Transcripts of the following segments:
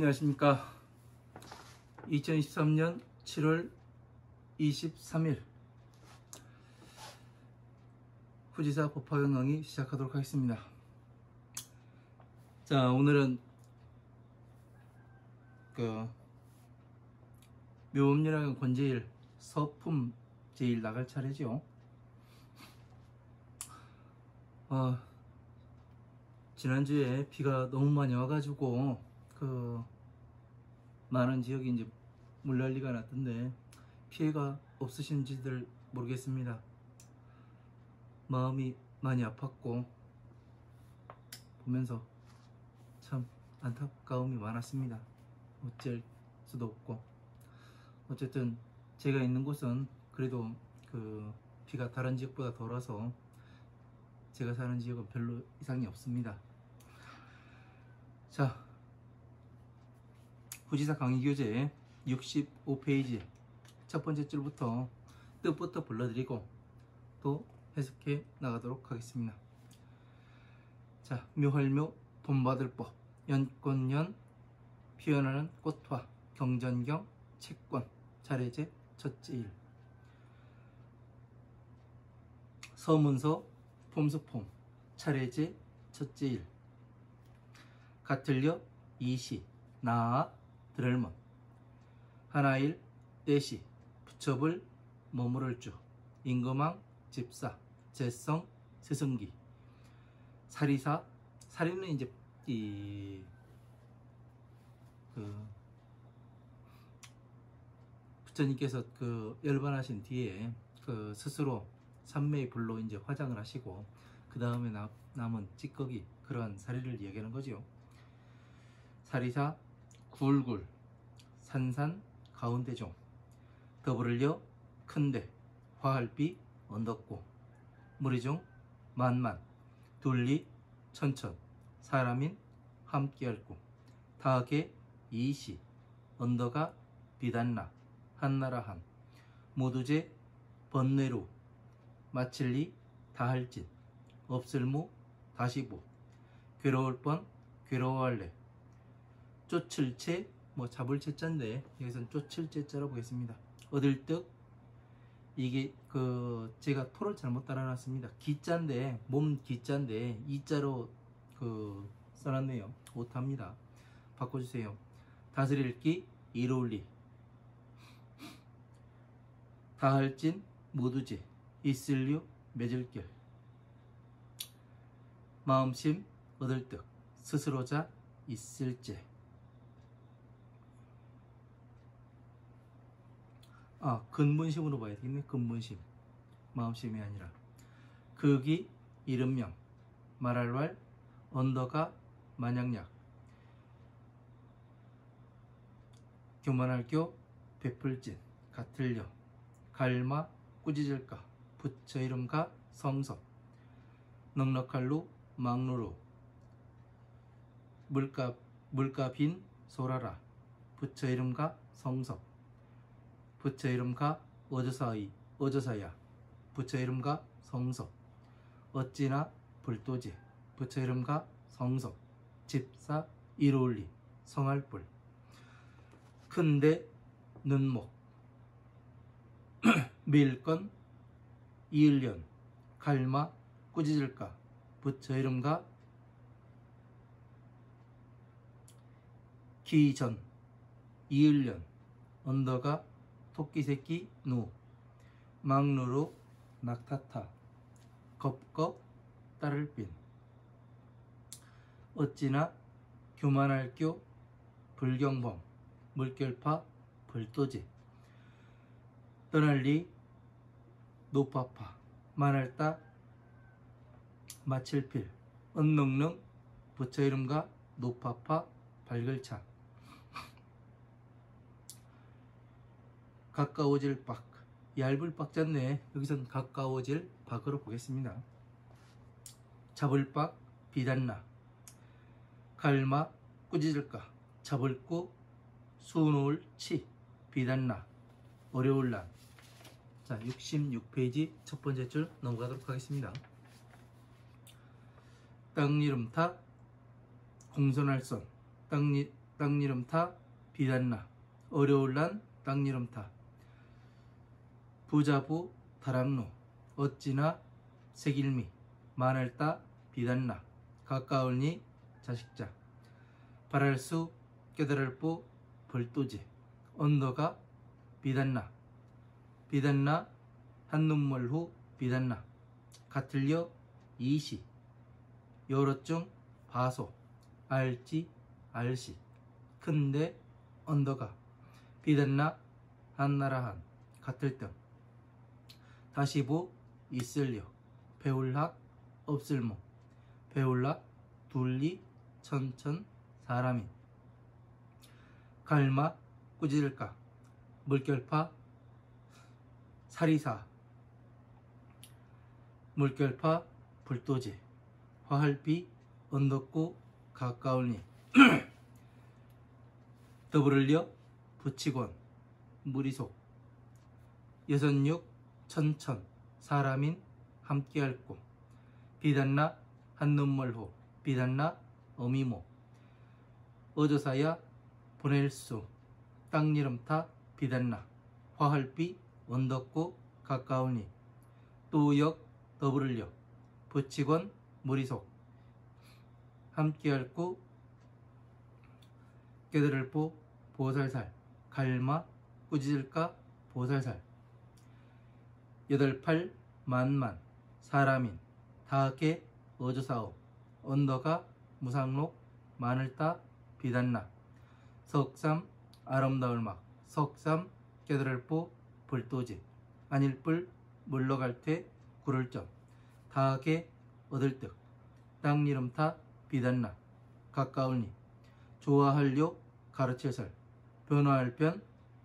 안녕하십니까. 2023년 7월 23일 후지사 법화경 강의 시작하도록 하겠습니다. 자, 오늘은 묘음리학은 권제일 서품 제일 나갈 차례죠. 지난주에 비가 너무 많이 와가지고 많은 지역이 이제 물난리가 났던데 피해가 없으신지들 모르겠습니다. 마음이 많이 아팠고 보면서 참 안타까움이 많았습니다. 어쩔 수도 없고, 어쨌든 제가 있는 곳은 그래도 비가 다른 지역보다 덜어서 제가 사는 지역은 별로 이상이 없습니다. 자, 후지사 강의교재 65페이지 첫 번째 줄부터 뜻부터 불러드리고 또 해석해 나가도록 하겠습니다. 자, 묘할묘 돈받을법, 연꽃연 피어나는 꽃화, 경전경 채권, 차례제 첫째 일, 서문서 폼수폼, 차례제 첫째 일, 같을려 이시, 나아 들을먼, 하나일 떼시, 부첩을 머무를 주, 임금왕 집사, 제성 스승기, 사리사, 사리는 이제 부처님께서 열반하신 뒤에 스스로 삼매의 불로 이제 화장을 하시고 그 다음에 남은 찌꺼기, 그러한 사리를 이야기하는 거죠. 사리사, 굴굴, 산산, 가운데종, 더불을려 큰데, 화할비, 언덕고, 무리종, 만만, 둘리, 천천, 사람인, 함께할고, 다하게, 이시, 언더가, 비단나, 한나라한, 모두제, 번뇌루, 마칠리, 다할진, 없을무, 다시보, 괴로울 뻔, 괴로워할래, 쫓을 채, 잡을 채자인데 여기서는 쫓을 채자로 보겠습니다. 얻을 득, 이게 제가 토를 잘못 따라놨습니다. 기자인데, 몸 기자인데 이자로 써놨네요. 오타입니다. 바꿔주세요. 다스릴 기, 이로울리, 다할진, 모두지, 있을류, 맺을결, 마음심, 얻을 득, 스스로자, 있을제. 근문심으로 봐야 되겠네. 근문심, 마음심이 아니라. 극이 이름명, 말할왈, 언더가 만약약, 교만할교, 베풀진, 같을려, 갈마, 꾸짖을까, 부처 이름가, 성섭, 넉넉할루, 막루루, 물가빈, 소라라, 부처 이름가, 성섭, 부처 이름가, 어저사야, 부처 이름가, 성섭, 어찌나, 불도지, 부처 이름가, 성섭, 집사, 이로울리, 성할불, 큰데, 눈목, 밀건, 이을련, 갈마, 꾸짖을까, 부처 이름가, 기전, 이을련, 언더가, 토끼새끼, 누, 막루루, 낙타타, 겁겁, 따를빈, 어찌나, 교만할교, 불경범, 물결파, 불도지, 떠날리, 노파파, 만할따, 마칠필, 언능능, 부처 이름가, 노파파, 발글차, 가까워질 박, 얇을 박자인데 여기선 가까워질 박으로 보겠습니다. 잡을 박, 비단나, 갈마, 꾸짖을까, 잡을꾸, 수놓을 치, 비단나, 어려울란. 자, 66페이지 첫 번째 줄 넘어가도록 하겠습니다. 땅 이름 타, 공손할 선, 땅니름타 비단나 어려울란 땅니름타 부자부 다락루 어찌나 색일미 많을따 비단나 가까울니 자식자 바랄수 깨달을부 벌도지 언더가 비단나 비단나 한눈물 후 비단나 같을려 이시 여러중 바소 알지 알시 큰데 언더가 비단나 한나라한 같을 등 다시보 있을려 배울락 없을모 배울락 둘리 천천 사람인 갈마 꾸짖을까 물결파 사리사 물결파 불도지 화할비 언덕고 가까울니 더불을려 부치곤 무리속 여선육 천천 사람인 함께할고 비단나 한눈물호 비단나 어미모 어조사야 보낼수 땅니름타 비단나 화할비 언덕고 가까우니 또역 더불을려 부치곤 무리속 함께할고 깨달을보 보살살 갈마 꾸짖을까 보살살 여덟팔 만만 사람인 다하게 어조사오 언더가 무상록 마늘따 비단나 석삼 아름다울 막 석삼 깨달을보 불도지 아닐뿔 물러갈 때 구를점 다하게 얻을 듯 땅니름타 비단나 가까울니 좋아할려 가르칠설 변화할 편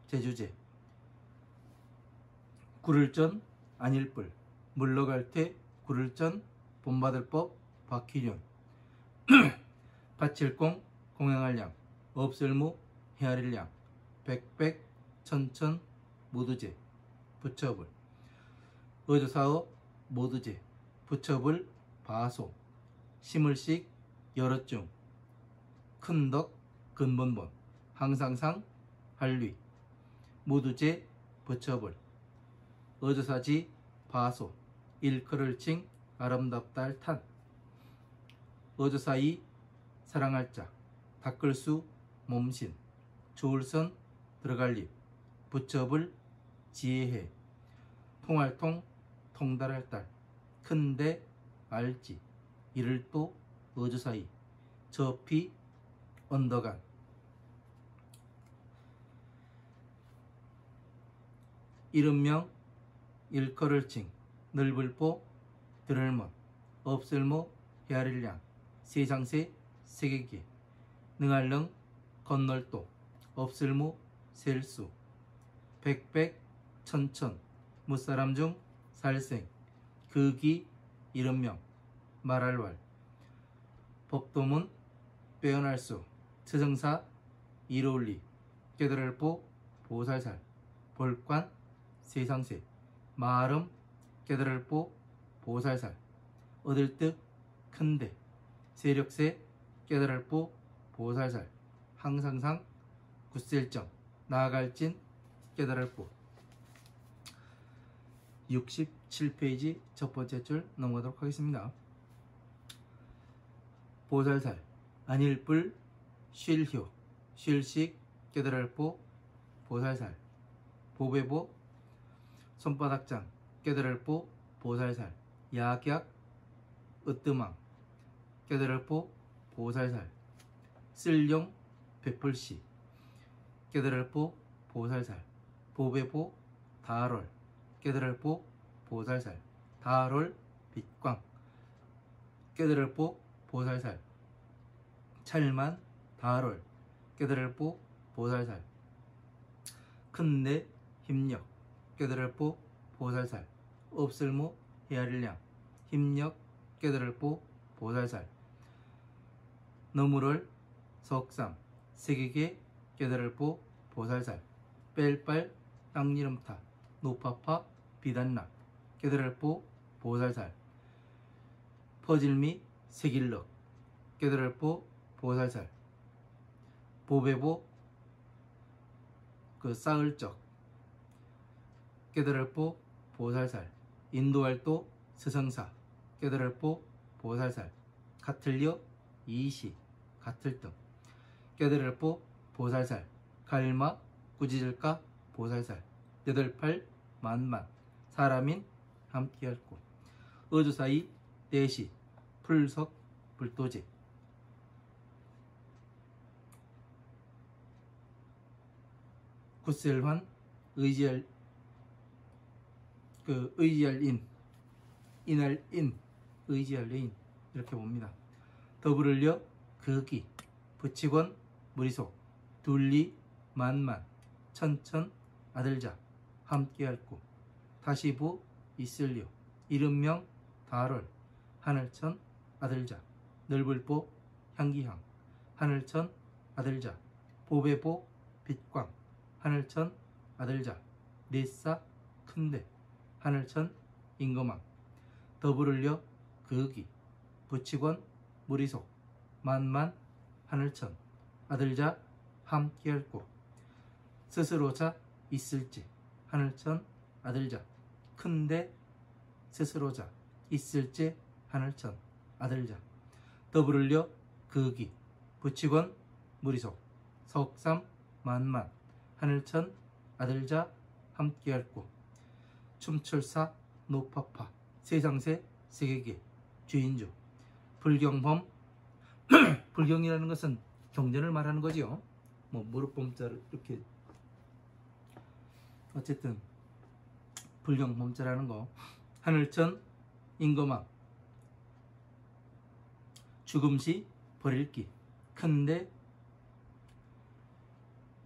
제주제 구를전 아닐뿔 물러갈 때 구를전 본받을 법 박희륜 바칠공 공행할 양 없을무 헤아릴 양 백백 천천 모두제 부처불 어조사어 모두제 부처불 바소 심을식 여럿중 큰덕 근본본 항상상 한리 모두제 부처불 어조사지 바소 일컬을칭 아름답달 탄 어조사이 사랑할 자 닦을수 몸신 좋을선 들어갈립 부처불 지혜해 통할통 통달할 딸 큰데 알지 이를 또 어조사이 저피 언더간 이름명 일컬을칭 넓을보 들을먼 없을모 헤아릴량 세상세 세계기 능할능 건널도 없을무 셀수 백백 천천 무사람 중 살생 극이 이름명 말할왈 법도문 빼어날 수 트정사 이로울리 깨달을보 보살살 볼관 세상세 마름 깨달을보 보살살 얻을 듯 큰데 세력세 깨달을보 보살살 항상상 굳셀정 나아갈진 깨달을보 67페이지 첫 번째 줄 넘어가도록 하겠습니다. 보살살 안일불 쉴효 쉴식 깨달을보 보살살 보배보 손바닥장 깨달을보 보살살 야격 으뜸왕 깨달을보 보살살 쓸용 베풀시 깨달을보 보살살 보배보 다롤 깨달을보 보살살 다롤 빛광 깨달을보 보살살 찰만 다롤 깨달을보 보살살 큰내 힘력 깨달을보 보살살 없을모 헤아릴량 힘력 깨달을보 보살살 너무럴 석삼 세계계 깨달을보 보살살 뺄빨 땅니름타 노파파 비단나 깨달을보 보살살 퍼질미 세길럭 깨달을보 보살살 보배보 그 싸을적 깨달을보 보살살 인도할도 스성사 깨달을보 보살살 가틀려 이시 가틀등 깨달을보 보살살 갈마 꾸짖을까 보살살 여덟팔 만만 사람인 함께할고 어조사이 대시 풀석 불도제 굿셀환 의지할 의지할 인할 의지할 인 이렇게 봅니다. 더불을려 극이 부치권 무리속 둘리 만만 천천 아들자 함께할고 다시부 있을려 이름명 다롤 하늘천 아들자 넓을보 향기향 하늘천 아들자 보배보 빛광 하늘천 아들자 넷사 큰데 하늘천 임금왕 더불을려 극이 부치권 무리속 만만 하늘천 아들자 함께할고 스스로자 있을지 하늘천 아들자 큰데 스스로자 있을지 하늘천 아들자 더불을려 극이 부치권 무리속 석삼 만만 하늘천 아들자 함께할고 춤출사 노파파 세상세 세계계 주인주 불경범 불경이라는 것은 경전을 말하는 거지요. 뭐 무릎범자를 이렇게 어쨌든 불경범자라는 거 하늘천 임금왕 죽음시 버릴기 큰데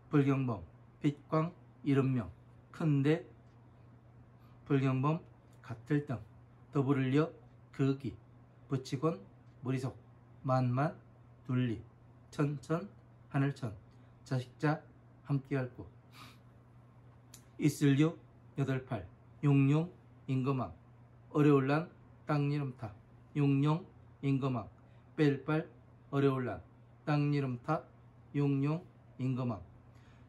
불경범 빛광 이름명 큰데 불경범 같을등 더불을려 극이 부치권 무리속 만만 둘리 천천 하늘천 자식자 함께할고 있을려 여덟팔 용용 임금왕 어려울란 땅이름타 용용 임금왕 뺄빨 어려울란 땅이름타 용용 임금왕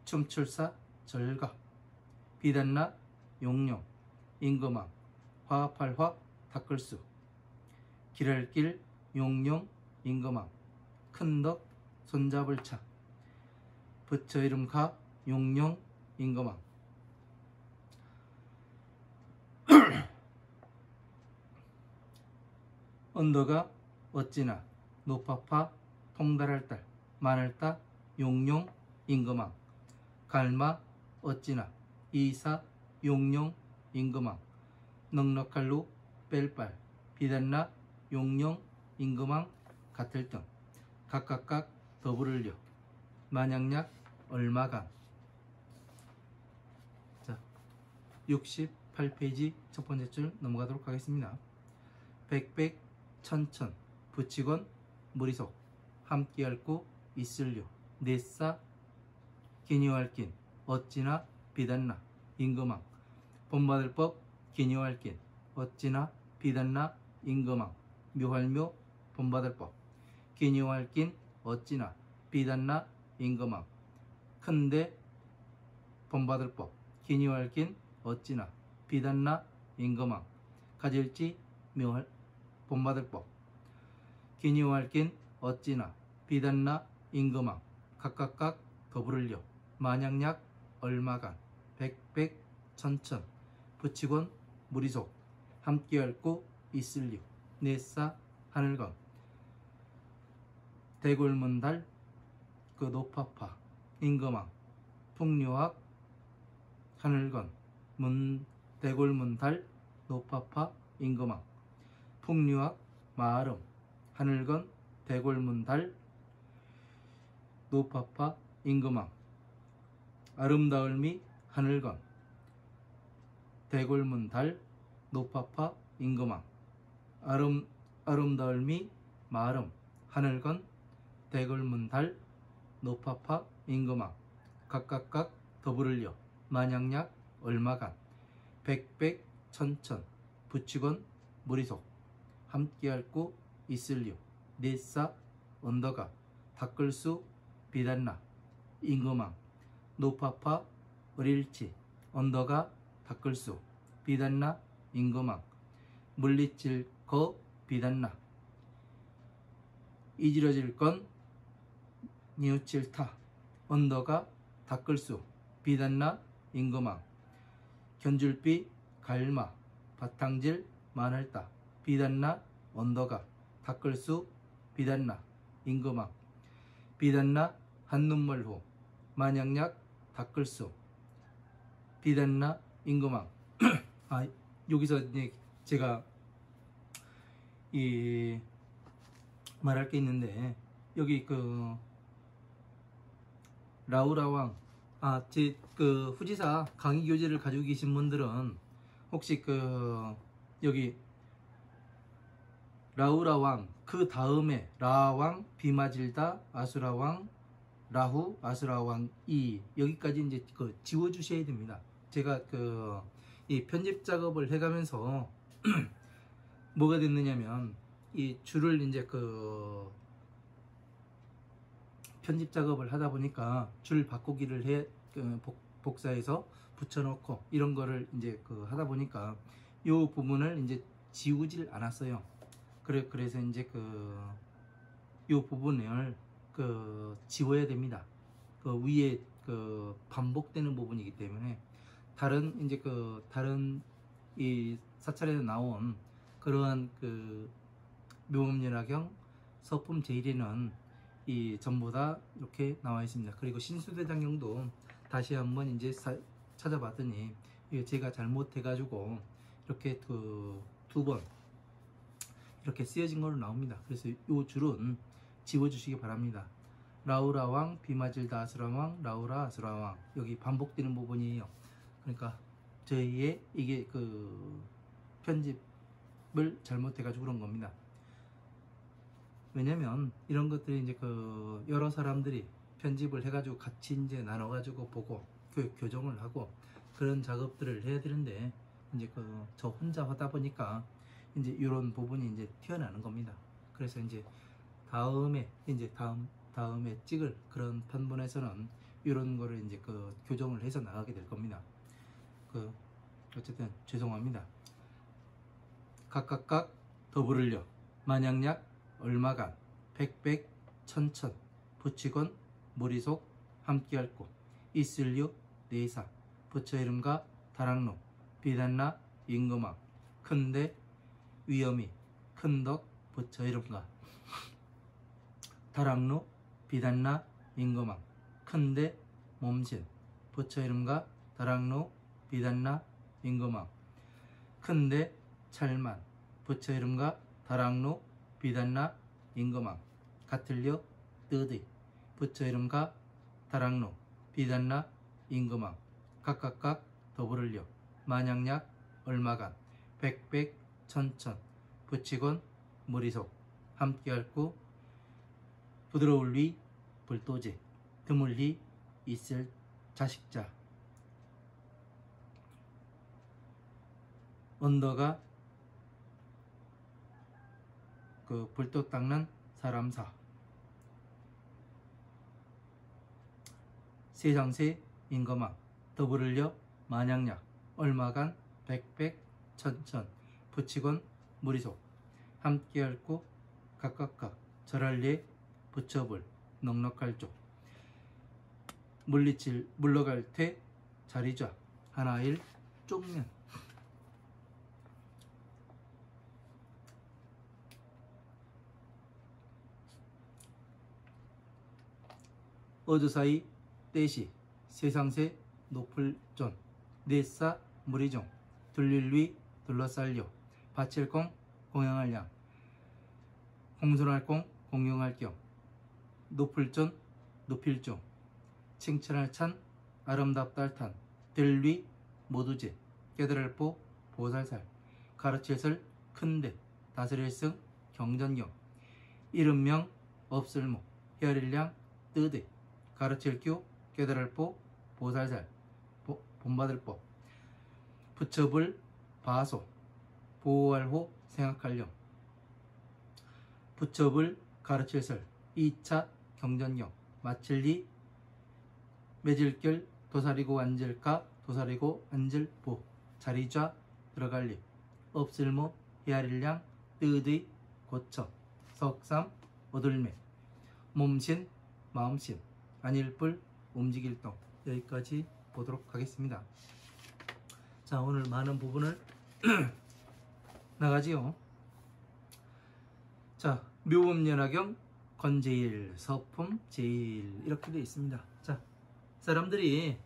춤출사 절가 비단나 용용 임금왕 화팔화 닦을수 길할길 용용 임금왕 큰덕 손잡을 차 부처 이름 가 용용 임금왕 언더가 어찌나 노파파 통달할 딸 마늘따 용용 임금왕 갈마 어찌나 이사 용용 임금왕 넉넉할로 뺄빨 비단나 용용 임금왕 같을등 각각각 더불을려 만약약 얼마간 자 68페이지 첫 번째 줄 넘어가도록 하겠습니다. 백백 천천 부치건 무리속 함께할고 있을려 넷사 기니할긴 어찌나 비단나 임금왕 본받을 법 기니할긴 어찌나 비단나 임금왕 묘할묘 본받을 법 기니할긴 어찌나 비단나 임금왕 큰데 본받을 법 기니할긴 어찌나 비단나 임금왕 가질지 묘할 본받을 법 기니할긴 어찌나 비단나 임금왕 각각각 더불을려 만약약 얼마간 백백 천천 부치권 무리속 함께할고 있을려 넷사 하늘건 대골문달 그 노파파 임금왕 풍류학 하늘건 문 대골문달 노파파 임금왕 풍류학 마름 하늘건 대골문달 노파파 임금왕 아름다울미 하늘건 대골문달 노파파 임금왕 아름다울미 마름 하늘건 대골문달 노파파 임금왕 각각각 더불을려 만약약 얼마간 백백 천천 부치건 무리속 함께할고 있을려 넷사 언더가 닦을수 비단나 임금왕 노파파 어릴치 언더가 닦을수 비단나 임금왕 물리칠 거 비단나 이지러질 건 뉘우칠 타 언더가 닦을수 비단나 임금왕 견줄비 갈마 바탕질 만할다 비단나 언더가 닦을수 비단나 임금왕 비단나 한눈물 후 만약약 닦을수 비단나 임금왕. 여기서 이제 제가 말할 게 있는데 여기 그 라우라왕 제 그 후지사 강의 교재를 가지고 계신 분들은 혹시 그 여기 라우라왕 그 다음에 라왕 비마질다 아수라왕 라후 아수라왕 이 여기까지 이제 그 지워 주셔야 됩니다. 제가 그 이 편집 작업을 해가면서 뭐가 됐느냐면 이 줄을 이제 그 편집 작업을 하다 보니까 줄 바꾸기를 해 복사해서 붙여놓고 이런 거를 이제 그 하다 보니까 요 부분을 이제 지우질 않았어요. 그래서 이제 요 부분을 지워야 됩니다. 그 위에 그 반복되는 부분이기 때문에 다른 이제 다른 이 사찰에서 나온 그러한 묘음연화경 서품 제1에는 이 전부 다 이렇게 나와 있습니다. 그리고 신수대장경도 다시 한번 이제 찾아봤더니 제가 잘못해 가지고 이렇게 두 번 이렇게 쓰여진 걸로 나옵니다. 그래서 이 줄은 지워 주시기 바랍니다. 라우라왕 비마질다 아수라왕 라우라 아수라왕 여기 반복되는 부분이에요. 그러니까 저희의 이게 편집을 잘못해 가지고 그런 겁니다. 왜냐면 이런 것들이 이제 여러 사람들이 편집을 해가지고 같이 이제 나눠가지고 보고 교정을 하고 그런 작업들을 해야 되는데 이제 저 혼자 하다 보니까 이제 이런 부분이 이제 튀어나오는 겁니다. 그래서 이제 다음에 찍을 그런 판본에서는 이런 거를 이제 교정을 해서 나가게 될 겁니다. 어쨌든 죄송합니다. 각각각 더불을려 만약약 얼마간 백백 천천 부치건 무리속 함께할고 있을류 네사 부처 이름과 다락로 비단나 임금왕 큰대 위엄이 큰덕 부처 이름과 다락로 비단나 임금왕 큰대 몸신 부처 이름과 다락로 비단나 임금왕 큰대 찰만 부처 이름과 다락로 비단나 임금왕 같을려 뜨디 부처 이름과 다락로 비단나 임금왕 각각각 더불을려 만약약 얼마간 백백 천천 부치건 무리속 함께할구 부드러울리 불도제 드물리 있을 자식자 언더가 불도 닦는 사람사 세상세 임금왕 더불을려 만약약 얼마간 백백 천천 부치건 무리속 함께할구 각각각 절할례 부처불 넉넉할 쪽 물러갈 테 자리좌 하나일 쪽면 어드사이 떼시 세상세 높을 존 넷사 무리종 둘릴위 둘러쌀려 바칠공 공양할 양 공손할 공 공용할 경 높을 존 높일 종 칭찬할 찬 아름답달 탄 들위 모두제 깨달을 뽀 보살살 가르칠설 큰데 다스릴승 경전경 이름명 없을목 헤아릴량 뜨대 가르칠교 깨달을 뽀 보살살 본받을 법 부처불 바소 보호할호 생각할령 부처불 가르칠설 2차 경전경 마칠리 매질결 도사리고 앉을까 도사리고 앉을부 자리좌 들어갈리 없을모 헤아릴량 뜨의 고쳐 석삼 오들매 몸신 마음신 안일불 움직일동 여기까지 보도록 하겠습니다. 자, 오늘 많은 부분을 나가지요. 자, 묘음연화경 건제일 서품 제일 이렇게 되어 있습니다. 자, 사람들이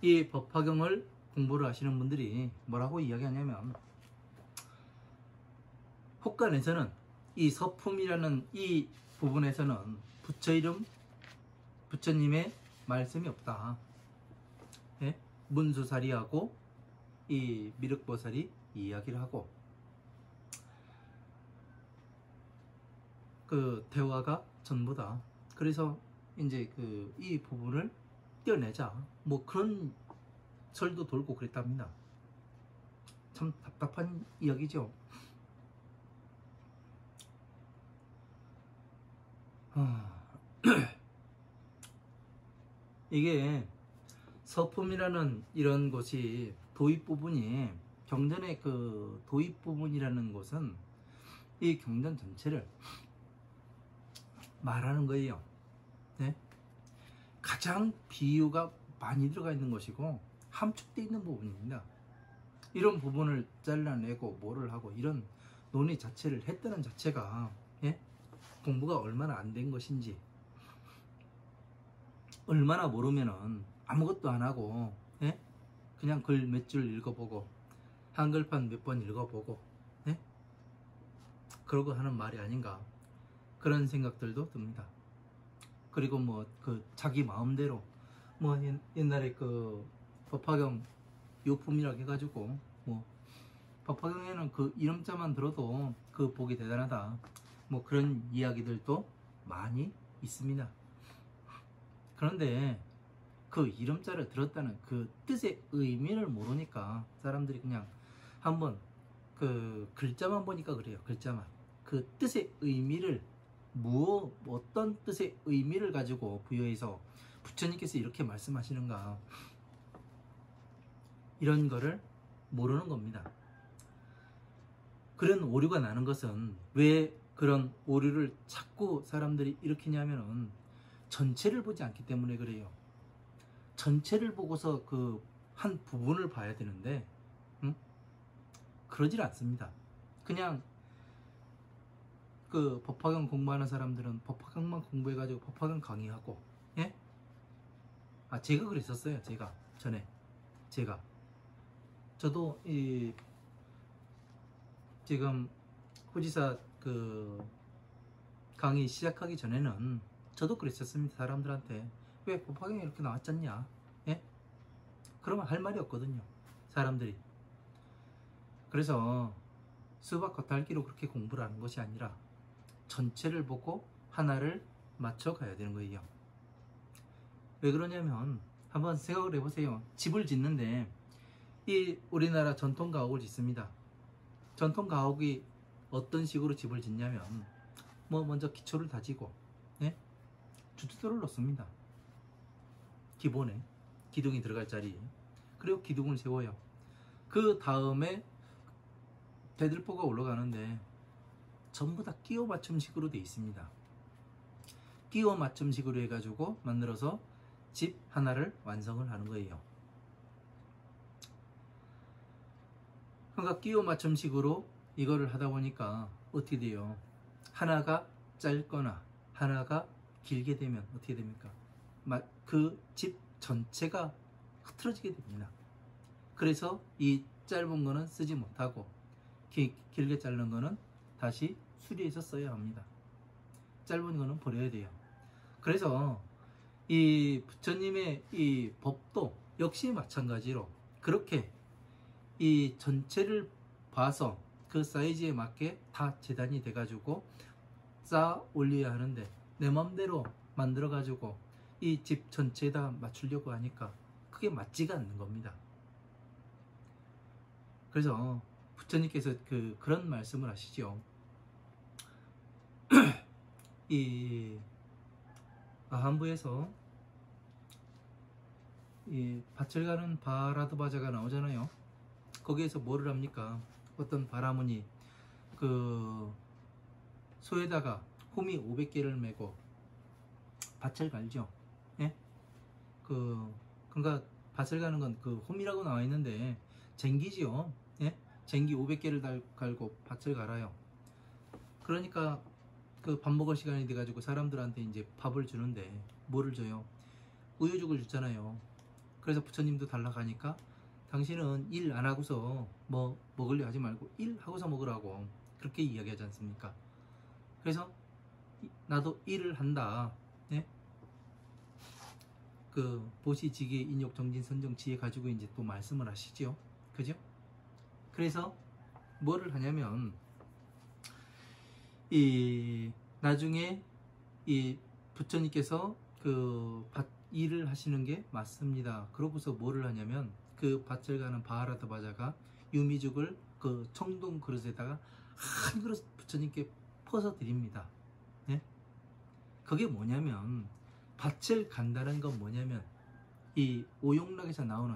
이 법화경을 공부를 하시는 분들이 뭐라고 이야기하냐면, 혹간에서는 이 서품이라는 이 부분에서는 부처 이름, 부처님의 말씀이 없다. 예? 문수사리하고 이 미륵보살이 이야기를 하고 그 대화가 전부다. 그래서 이제 그 이 부분을 떼어내자 뭐 그런 설도 돌고 그랬답니다. 참 답답한 이야기죠. 이게 서품이라는 이런 것이 도입 부분이 경전의 그 도입 부분이라는 것은 이 경전 전체를 말하는 거예요. 네? 가장 비유가 많이 들어가 있는 것이고 함축되어 있는 부분입니다. 이런 부분을 잘라내고 뭐를 하고 이런 논의 자체를 했다는 자체가 예? 공부가 얼마나 안 된 것인지, 얼마나 모르면은 아무것도 안 하고 예? 그냥 글 몇 줄 읽어보고 한글판 몇 번 읽어보고 예? 그러고 하는 말이 아닌가 그런 생각들도 듭니다. 그리고 뭐 그 자기 마음대로 뭐 옛날에 그 법화경 요품이라고 해가지고 뭐 법화경에는 그 이름자만 들어도 그 복이 대단하다 뭐 그런 이야기들도 많이 있습니다. 그런데 그 이름자를 들었다는 그 뜻의 의미를 모르니까 사람들이 그냥 한번 그 글자만 보니까 그래요. 글자만 그 뜻의 의미를 어떤 뜻의 의미를 가지고 부여해서 부처님께서 이렇게 말씀하시는가, 이런 거를 모르는 겁니다. 그런 오류가 나는 것은 왜 그런 오류를 자꾸 사람들이 일으키냐면은 전체를 보지 않기 때문에 그래요. 전체를 보고서 그 한 부분을 봐야 되는데 그러질 않습니다. 그냥 그 법화경 공부하는 사람들은 법화경만 공부해가지고 법화경 강의하고 예? 아, 제가 그랬었어요. 제가 전에 저도 이 지금 후지사 그 강의 시작하기 전에는 저도 그랬었습니다. 사람들한테 왜 법화경이 이렇게 나왔잖냐 예? 그러면 할 말이 없거든요, 사람들이. 그래서 수박 겉핥기로 그렇게 공부를 하는 것이 아니라 전체를 보고 하나를 맞춰 가야 되는 거예요. 왜 그러냐면 한번 생각을 해보세요. 집을 짓는데 이 우리나라 전통 가옥을 짓습니다. 전통 가옥이 어떤 식으로 집을 짓냐면 뭐 먼저 기초를 다지고 예? 주투도를 넣습니다. 기본에 기둥이 들어갈 자리에. 그리고 기둥을 세워요. 그 다음에 대들보가 올라가는데 전부 다 끼워 맞춤식으로 되어 있습니다. 끼워 맞춤식으로 해가지고 만들어서 집 하나를 완성을 하는 거예요. 그러니까 끼워 맞춤식으로 이거를 하다 보니까 어떻게 돼요? 하나가 짧거나 하나가 길게 되면 어떻게 됩니까? 그 집 전체가 흐트러지게 됩니다. 그래서 이 짧은 거는 쓰지 못하고 길게 자른 거는 다시 수리해서 써야 합니다. 짧은 거는 버려야 돼요. 그래서 이 부처님의 이 법도 역시 마찬가지로 그렇게 이 전체를 봐서 그 사이즈에 맞게 다 재단이 돼가지고 쌓아 올려야 하는데 내 맘대로 만들어 가지고 이 집 전체에다 맞추려고 하니까 그게 맞지가 않는 겁니다. 그래서 부처님께서 그런 말씀을 하시죠. 이 아한부에서 이 밭을 가는 바라드바자가 나오잖아요. 거기에서 뭐를 합니까? 어떤 바라문이 그 소에다가 호미 500개를 메고 밭을 갈죠. 예? 그러니까 밭을 가는 건 그 홈이라고 나와 있는데 쟁기지요. 예? 쟁기 500개를 갈고 밭을 갈아요. 그러니까 그 밥 먹을 시간이 돼가지고 사람들한테 이제 밥을 주는데 뭐를 줘요? 우유죽을 줬잖아요. 그래서 부처님도 달라 가니까 당신은 일 안 하고서 뭐 먹으려 하지 말고 일 하고서 먹으라고 그렇게 이야기하지 않습니까? 그래서 나도 일을 한다. 예? 그 보시지기 인욕 정진 선정 지혜 가지고 이제 또 말씀을 하시죠. 그죠? 그래서 뭐를 하냐면 이 나중에 이 부처님께서 그 일을 하시는 게 맞습니다. 그러고서 뭐를 하냐면 그 밭을 가는 바하라드 바자가 유미죽을 그 청동 그릇에다가 한 그릇 부처님께 퍼서 드립니다. 네? 그게 뭐냐면 밭을 간다는 건 뭐냐면 이 오용락에서 나오는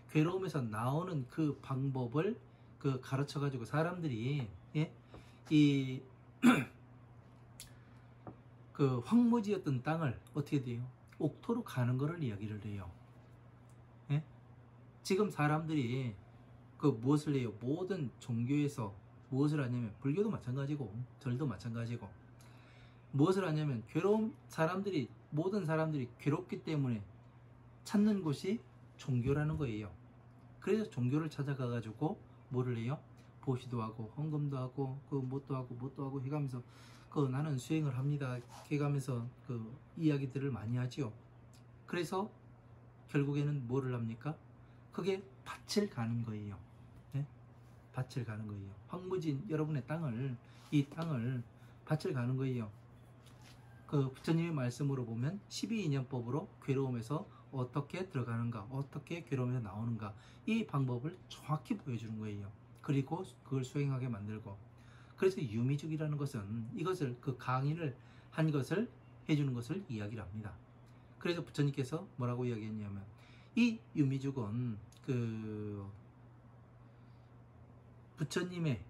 괴로움에서 나오는 그 방법을 그 가르쳐 가지고 사람들이 예? 이 그 황무지였던 땅을 어떻게 돼요? 옥토로 가는 거를 이야기를 해요. 예? 지금 사람들이 그 무엇을 해요? 모든 종교에서 무엇을 하냐면 불교도 마찬가지고 절도 마찬가지고 무엇을 하냐면 모든 사람들이 괴롭기 때문에 찾는 곳이 종교라는 거예요. 그래서 종교를 찾아가 가지고 뭐를 해요? 보시도 하고 헌금도 하고 그 뭣도 하고 해가면서 그 나는 수행을 합니다 해가면서 그 이야기들을 많이 하지요. 그래서 결국에는 뭐를 합니까? 그게 밭을 가는 거예요. 네? 밭을 가는 거예요. 황무진 여러분의 이 땅을 밭을 가는 거예요. 그 부처님의 말씀으로 보면 12인연법으로 괴로움에서 어떻게 들어가는가, 어떻게 괴로움에서 나오는가 이 방법을 정확히 보여주는 거예요. 그리고 그걸 수행하게 만들고 그래서 유미죽이라는 것은 이것을 그 강의를 한 것을 해주는 것을 이야기를 합니다. 그래서 부처님께서 뭐라고 이야기했냐면 이 유미죽은 그 부처님의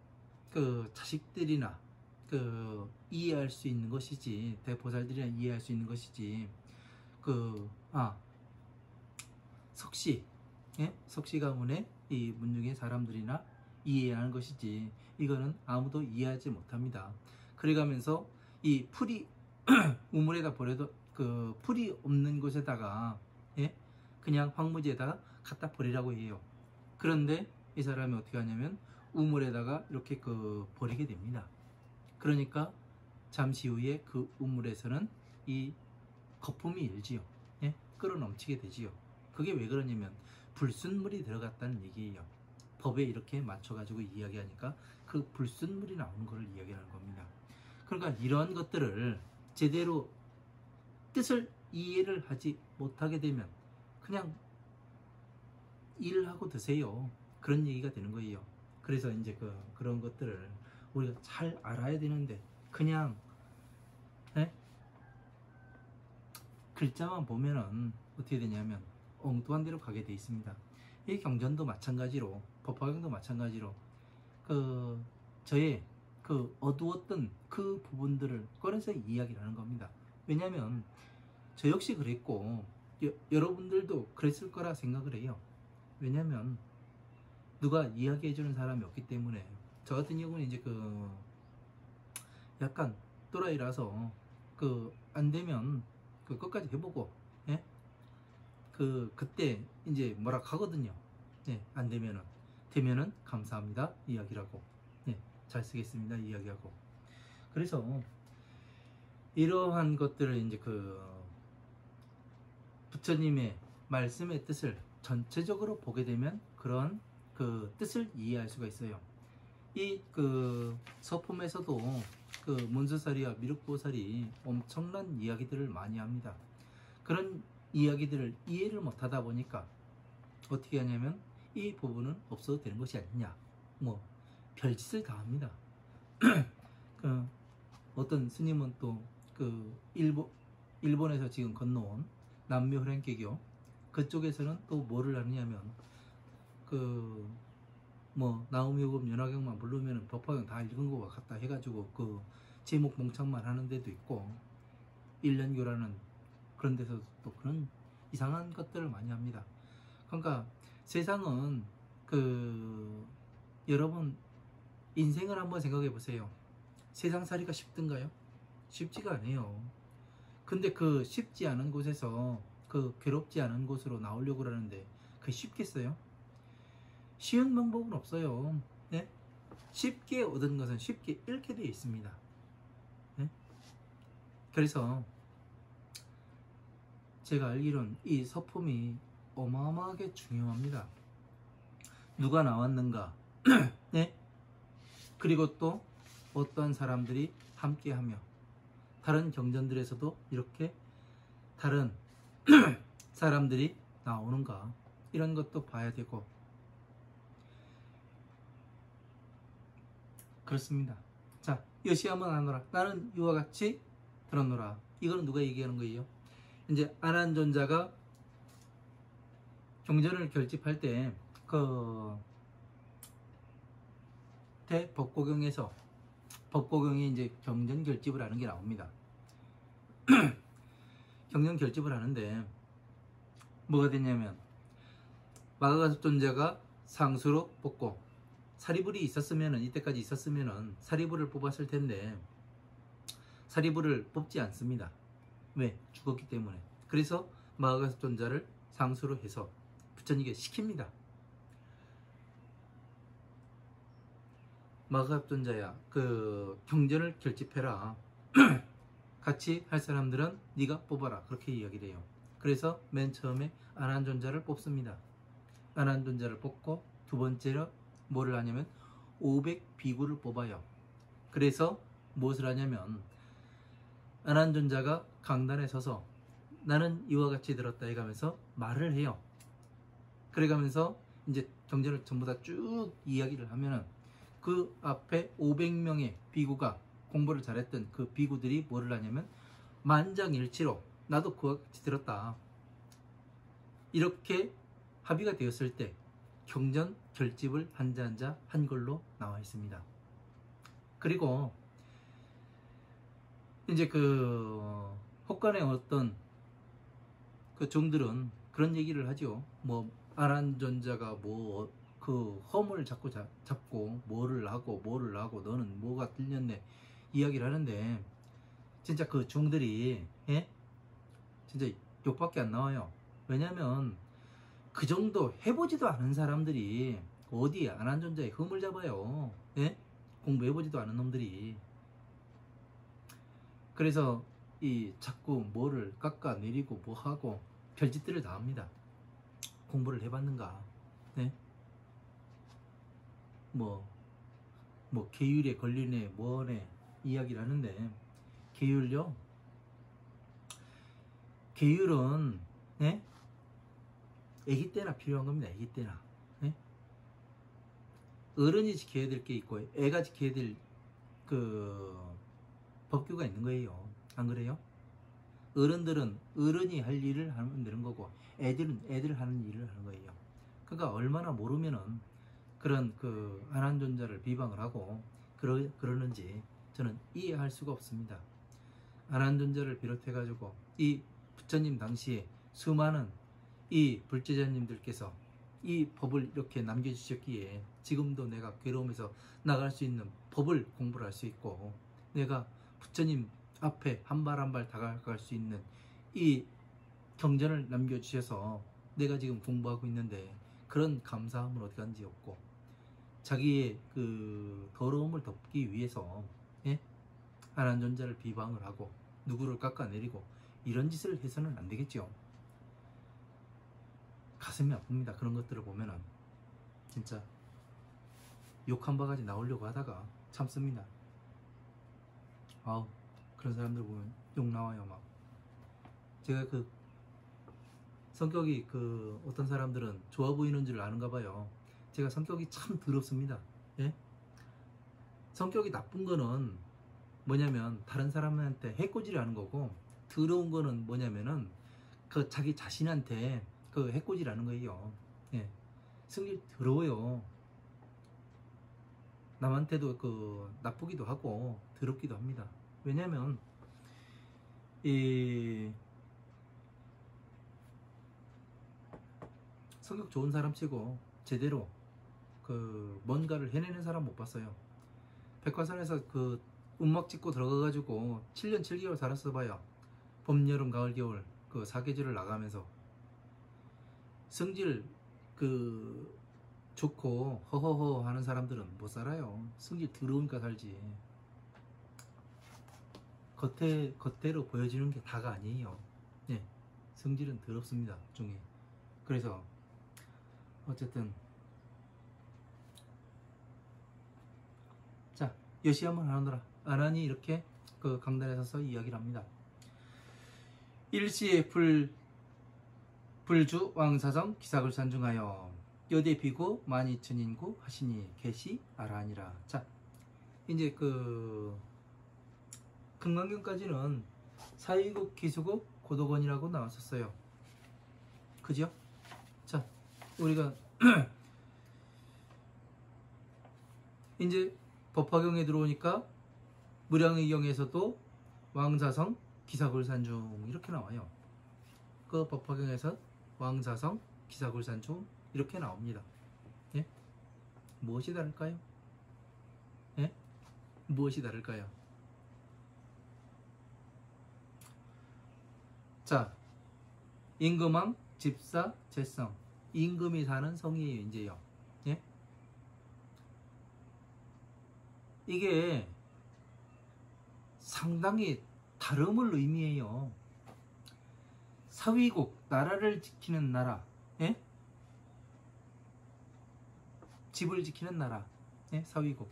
그 자식들이나 그 이해할 수 있는 것이지 대보살들이나 이해할 수 있는 것이지 석시 예? 석시 가문의 이 문중의 사람들이나 이해하는 것이지 이거는 아무도 이해하지 못합니다. 그래가면서 이 풀이 우물에다 버려도 그 풀이 없는 곳에다가 예? 그냥 황무지에다가 갖다 버리라고 해요. 그런데 이 사람이 어떻게 하냐면 우물에다가 이렇게 그 버리게 됩니다. 그러니까 잠시 후에 그 우물에서는 이 거품이 일지요. 예? 끓어 넘치게 되지요. 그게 왜 그러냐면 불순물이 들어갔다는 얘기예요. 법에 이렇게 맞춰가지고 이야기하니까 그 불순물이 나오는 것을 이야기하는 겁니다. 그러니까 이러한 것들을 제대로 뜻을 이해를 하지 못하게 되면 그냥 일을 하고 드세요. 그런 얘기가 되는 거예요. 그래서 이제 그런 것들을 우리가 잘 알아야 되는데 그냥 네? 글자만 보면은 어떻게 되냐면 엉뚱한 데로 가게 돼 있습니다. 이 경전도 마찬가지로 법화경도 마찬가지로 저의 어두웠던 그 부분들을 꺼내서 이야기를 하는 겁니다. 왜냐하면 저 역시 그랬고 여러분들도 그랬을 거라 생각을 해요. 왜냐하면 누가 이야기해 주는 사람이 없기 때문에. 저 같은 경우는 이제 약간 또라이라서 안 되면 끝까지 해보고 예? 그때 이제 뭐라 하거든요. 예, 안 되면은 감사합니다 이야기라고 예, 잘 쓰겠습니다 이야기하고. 그래서 이러한 것들을 이제 부처님의 말씀의 뜻을 전체적으로 보게 되면 그런 뜻을 이해할 수가 있어요. 이 서품에서도 문수사리와 미륵보살이 엄청난 이야기들을 많이 합니다. 그런 이야기들을 이해를 못하다 보니까 어떻게 하냐면 이 부분은 없어도 되는 것이 아니냐 뭐 별짓을 다 합니다. 어떤 스님은 또 일본에서 지금 건너온 남묘 혈행개교 그쪽에서는 또 뭐를 하느냐면 그 뭐 나오미호흡 연화경만 부르면 법화경 다 읽은 거 같다 해가지고 그 제목 몽창만 하는 데도 있고 1년 교라는 그런 데서 또 그런 이상한 것들을 많이 합니다. 그러니까 세상은 그 여러분 인생을 한번 생각해 보세요. 세상 살이가 쉽든가요? 쉽지가 않아요. 근데 그 쉽지 않은 곳에서 그 괴롭지 않은 곳으로 나오려고 그러는데 그게 쉽겠어요? 쉬운 방법은 없어요. 네? 쉽게 얻은 것은 쉽게 잃게 되어 있습니다. 네? 그래서 제가 알기로는 이 서품이 어마어마하게 중요합니다. 누가 나왔는가? 네? 그리고 또 어떤 사람들이 함께하며 다른 경전들에서도 이렇게 다른 사람들이 나오는가? 이런 것도 봐야 되고 그렇습니다. 자, 여시 한번 하노라. 나는 이와 같이 들었노라. 이거는 누가 얘기하는 거예요? 이제 안한존자가 경전을 결집할 때 그 대법고경에서 법고경에 이제 경전 결집을 하는 게 나옵니다. 경전 결집을 하는데 뭐가 됐냐면 마가가섭존자가 상수로 뽑고 사리불이 있었으면은 이때까지 있었으면은 사리불을 뽑았을 텐데 사리불을 뽑지 않습니다. 왜? 죽었기 때문에. 그래서 마가가섭존자를 상수로 해서 부처님께 시킵니다. 마가가섭존자야, 그 경전을 결집해라. 같이 할 사람들은 네가 뽑아라. 그렇게 이야기를 해요. 그래서 맨 처음에 안한존자를 뽑습니다. 안한존자를 뽑고 두 번째로 뭐를 하냐면 500비구를 뽑아요. 그래서 무엇을 하냐면 안한존자가 강단에 서서 나는 이와 같이 들었다 해가면서 말을 해요. 그래가면서 이제 경전을 전부 다 쭉 이야기를 하면은 그 앞에 500명의 비구가 공부를 잘했던 그 비구들이 뭐를 하냐면 만장일치로 나도 그와 같이 들었다 이렇게 합의가 되었을 때 경전 결집을 한자 한 걸로 나와 있습니다. 그리고 이제 그 혹간의 어떤 그 종들은 그런 얘기를 하죠. 뭐 안한존자가 뭐 그 허물을 잡고 뭐를 하고 너는 뭐가 들렸네 이야기를 하는데 진짜 그 종들이 예? 진짜 욕밖에 안 나와요. 왜냐면 그 정도 해보지도 않은 사람들이 어디 안한존자의 흠을 잡아요. 예? 공부해보지도 않은 놈들이. 그래서 이 자꾸 뭐를 깎아내리고 뭐하고 별짓들을 다 합니다. 공부를 해봤는가. 네? 뭐 계율에 걸리네 뭐네 이야기를 하는데 계율요? 계율은 네? 애기 때나 필요한 겁니다. 애기 때나. 네? 어른이 지켜야 될 게 있고 애가 지켜야 될 그 법규가 있는 거예요. 안 그래요? 어른들은 어른이 할 일을 하면 되는 거고 애들은 애들 하는 일을 하는 거예요. 그러니까 얼마나 모르면은 그런 그 안한존자를 비방을 하고 그러는지 저는 이해할 수가 없습니다. 안한존자를 비롯해 가지고 이 부처님 당시에 수많은 이 불제자님들께서 이 법을 이렇게 남겨주셨기에 지금도 내가 괴로움에서 나갈 수 있는 법을 공부를 할 수 있고 내가 부처님 앞에 한 발 한 발 다가갈 수 있는 이 경전을 남겨주셔서 내가 지금 공부하고 있는데 그런 감사함은 어디 간지 없고 자기의 그 더러움을 덮기 위해서 예? 안한존자를 비방을 하고 누구를 깎아내리고 이런 짓을 해서는 안 되겠죠. 가슴이 아픕니다. 그런 것들을 보면은 진짜 욕 한 바가지 나오려고 하다가 참습니다. 아우 그런 사람들 보면 욕 나와요. 막 제가 그 성격이 그 어떤 사람들은 좋아 보이는 줄 아는가 봐요. 제가 성격이 참 더럽습니다. 예? 성격이 나쁜 거는 뭐냐면 다른 사람한테 해코지를 하는 거고 더러운 거는 뭐냐면은 그 자기 자신한테 그 해코지라는 거예요. 예. 성질 더러워요. 남한테도 그 나쁘기도 하고 더럽기도 합니다. 왜냐면 이 성격 좋은 사람 치고 제대로 그 뭔가를 해내는 사람 못 봤어요. 백화선에서 그 음악 찍고 들어가가지고 7년 7개월 살았어 봐요. 봄, 여름, 가을, 겨울 그 4계절을 나가면서 성질 그 좋고 허허허 하는 사람들은 못 살아요. 성질 더러우니까 살지. 겉대로 보여지는 게 다가 아니에요. 네, 성질은 더럽습니다. 중에. 그래서 어쨌든 자, 여시 한번 하느라 안하니 이렇게 그 강단에 서서 이야기를 합니다. 일시에 불주 왕사성 기삭을 산중하여 여대 비고 12,000인구 하시니 계시 아라하니라. 자, 이제 그 금강경까지는 사위국, 기수국, 고도건이라고 나왔었어요. 그죠? 자, 우리가 이제 법화경에 들어오니까 무량의경에서도 왕사성, 기삭을산중 이렇게 나와요. 그 법화경에서 왕사성, 기삭을산중 이렇게 나옵니다. 예? 무엇이 다를까요? 예? 무엇이 다를까요? 자, 임금왕, 집사, 재성. 임금이 사는 성이에요, 이제요. 예? 이게 상당히 다름을 의미해요. 사위국, 나라를 지키는 나라. 예? 집을 지키는 나라. 예? 사위국.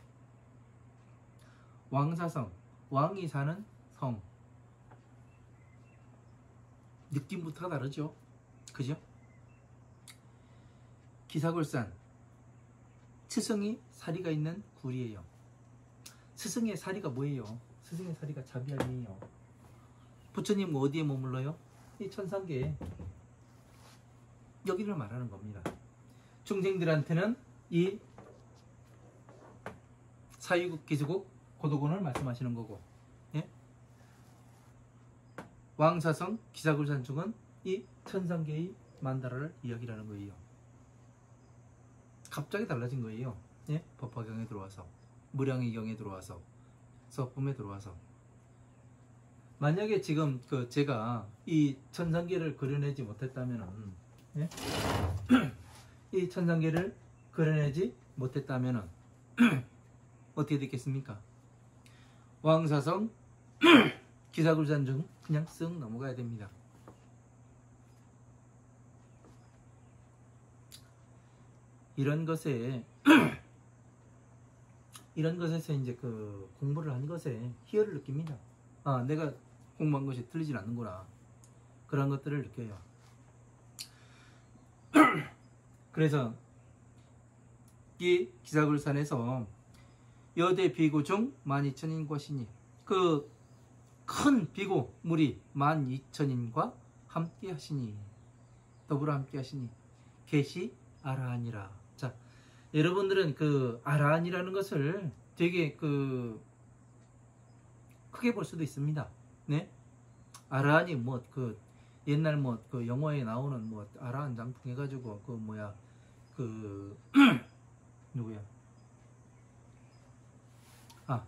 왕사성, 왕이 사는 성. 느낌부터가 다르죠. 그죠? 기삭을산, 스승이 사리가 있는 굴이에요. 스승의 사리가 뭐예요? 스승의 사리가 자비함이에요. 부처님 어디에 머물러요? 이 천상계에. 여기를 말하는 겁니다. 중생들한테는 이 사위국, 기수국, 고도군을 말씀하시는 거고, 예? 왕사성, 기삭을산중은 이 천상계의 만다라를 이야기하는 거예요. 갑자기 달라진 거예요. 예? 법화경에 들어와서, 무량의경에 들어와서, 서품에 들어와서. 만약에 지금 그 제가 이 천상계를 그려내지 못했다면은, 예? 이 천상계를 그려내지 못했다면은 어떻게 됐겠습니까? 왕사성, 기삭을산중 그냥 쓱 넘어가야 됩니다. 이런 것에 이런 것에서 이제 그 공부를 한 것에 희열을 느낍니다. 아, 내가 공부한 것이 틀리진 않는구나. 그런 것들을 느껴요. 그래서 이 기삭을산에서 여대 비구 중 12,000인과 신이, 그 큰 비구 무리 12,000인과 함께 하시니, 더불어 함께 하시니 계시 아라하니라. 자, 여러분들은 그 아라한이라는 것을 되게 그 크게 볼 수도 있습니다. 네? 아라한이 뭐 그 옛날 뭐 그 영화에 나오는 뭐 아라한 장풍 해가지고 그 뭐야 그 누구야? 아,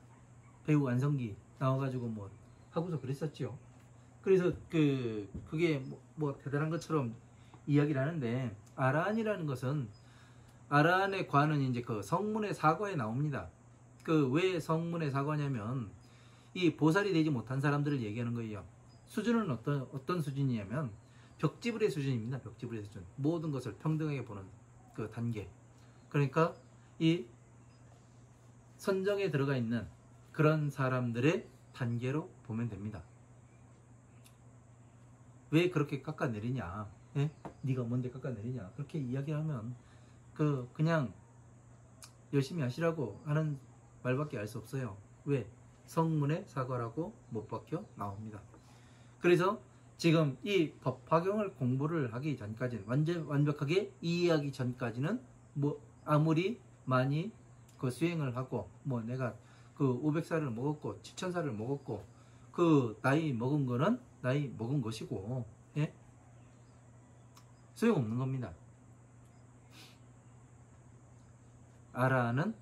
배우 안성기 나와가지고 뭐 하고서 그랬었죠. 그래서 그게 뭐 대단한 것처럼 이야기를 하는데, 아라한이라는 것은, 아라한의 과는 이제 그 성문의 사과에 나옵니다. 그 왜 성문의 사과냐면 이 보살이 되지 못한 사람들을 얘기하는 거예요. 수준은 어떤 수준이냐면 벽지불의 수준입니다. 벽지불의 수준. 모든 것을 평등하게 보는 그 단계. 그러니까 이 선정에 들어가 있는 그런 사람들의 단계로 보면 됩니다. 왜 그렇게 깎아내리냐? 예? 네가 뭔데 깎아내리냐? 그렇게 이야기하면 그냥 열심히 하시라고 하는 말밖에 알 수 없어요. 왜? 성문에 사과라고 못 박혀 나옵니다. 그래서 지금 이 법 파경을 공부를 하기 전까지는 완벽하게 이해하기 전까지는 뭐 아무리 많이 그 수행을 하고 뭐 내가 그 500살을 먹었고 7000살을 먹었고 그 나이 먹은 거는 나이 먹은 것이고 예? 소용없는 겁니다. 아라한은